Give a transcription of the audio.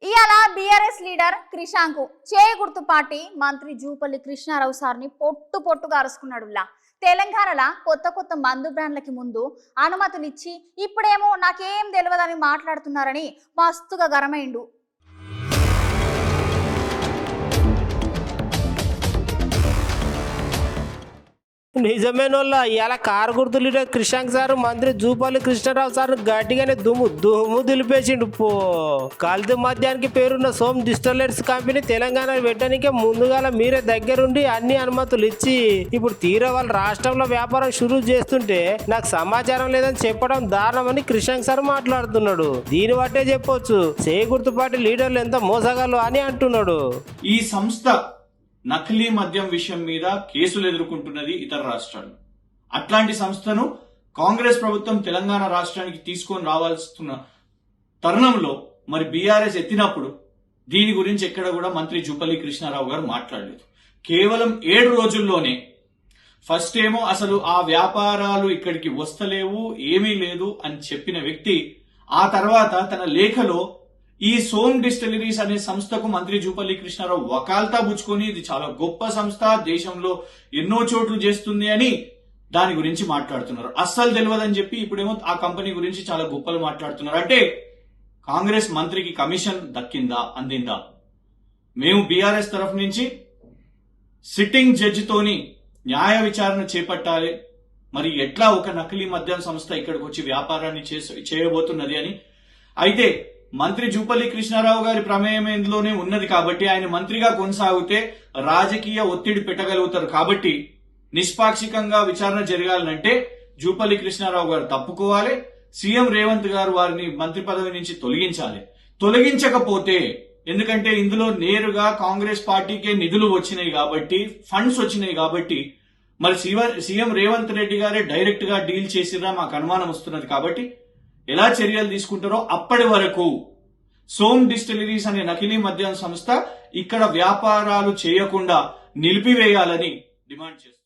ఇయాల BRS leader Krishank చేయగుర్తు party మంత్రి జూపల్లి కృష్ణారావు సార్ని పొట్టుగా అరుసుకున్నాడులా. తెలంగాణలో కొత్త మందు బ్రాండ్లకి ముందు అనుమతులు ఇచ్చి ఇప్పుడేమో నాకేం తెలియదని మాట్లాడుతున్నారని మస్తుగా గరమైండు. నిజమేనోళ్ళ ఇలా కారు గుర్తు లీడర్ క్రిషాంక్ సార్ మంత్రి జూపల్లి కృష్ణారావు సార్ గట్టిగానే దుమ్ము దులిపేసిండు. కల్తీ మద్యానికి పేరున్న సోమ్ డిస్టిలరీస్ కంపెనీ తెలంగాణ పెట్టడానికే ముందుగాల మీరే దగ్గరుండి అన్ని అనుమతులు ఇచ్చి ఇప్పుడు తీరా వాళ్ళ రాష్ట్రంలో వ్యాపారం షురూ చేస్తుంటే నాకు సమాచారం లేదని చెప్పడం దారుణమని క్రిషాంక్ సార్ మాట్లాడుతున్నాడు. దీని బట్టే చెప్పొచ్చు గుర్తు పార్టీ లీడర్లు ఎంత మోసగాళ్ళు అని అంటున్నాడు. ఈ సంస్థ నకిలీ మద్యం విషయం మీద కేసులు ఎదుర్కొంటున్నది ఇతర రాష్ట్రాలు. అట్లాంటి సంస్థను కాంగ్రెస్ ప్రభుత్వం తెలంగాణ రాష్ట్రానికి తీసుకొని రావాల్సిన తరుణంలో మరి బీఆర్ఎస్ ఎత్తినప్పుడు దీని గురించి ఎక్కడ కూడా మంత్రి జూపల్లి కృష్ణారావు గారు మాట్లాడలేదు. కేవలం 7 రోజుల్లోనే ఫస్ట్ ఏమో అసలు ఆ వ్యాపారాలు ఇక్కడికి వస్తలేవు, ఏమీ లేదు అని చెప్పిన వ్యక్తి ఆ తర్వాత తన లేఖలో ఈ సోమ్ డిస్టిలరీస్ అనే సంస్థకు మంత్రి జూపల్లి కృష్ణారావు వకాల్తా పుచ్చుకొని ఇది చాలా గొప్ప సంస్థ, దేశంలో ఎన్నో చోట్లు చేస్తుంది అని దాని గురించి మాట్లాడుతున్నారు. అస్సలు తెలియదని చెప్పి ఇప్పుడేమో ఆ కంపెనీ గురించి చాలా గొప్పలు మాట్లాడుతున్నారు. అంటే కాంగ్రెస్ మంత్రికి కమిషన్ దక్కిందా, అందిందా? మేము బీఆర్ఎస్ తరఫు నుంచి సిట్టింగ్ జడ్జితోని న్యాయ విచారణ చేపట్టాలి, మరి ఎట్లా ఒక నకిలీ మద్యం సంస్థ ఇక్కడికి వచ్చి వ్యాపారాన్ని చేయబోతున్నది అని. అయితే మంత్రి జూపల్లి కృష్ణారావు గారి ప్రమేయం ఇందులోనే ఉన్నది కాబట్టి ఆయన మంత్రిగా కొనసాగితే రాజకీయ ఒత్తిడి పెట్టగలుగుతారు. కాబట్టి నిష్పాక్షికంగా విచారణ జరగాలంటే జూపల్లి కృష్ణారావు గారు తప్పుకోవాలి, సీఎం రేవంత్ గారు వారిని మంత్రి పదవి నుంచి తొలగించాలి. తొలగించకపోతే, ఎందుకంటే ఇందులో నేరుగా కాంగ్రెస్ పార్టీకే నిధులు వచ్చినాయి కాబట్టి, ఫండ్స్ వచ్చినాయి కాబట్టి, మరి సీఎం రేవంత్ రెడ్డి గారే డైరెక్ట్ గా డీల్ చేసిరా మాకు అనుమానం వస్తున్నది. కాబట్టి ఎలా చర్యలు తీసుకుంటారో అప్పటి వరకు సోమ్ డిస్టిలరీస్ అనే నకిలీ మద్యం సంస్థ ఇక్కడ వ్యాపారాలు చేయకుండా నిలిపివేయాలని డిమాండ్ చేస్తారు.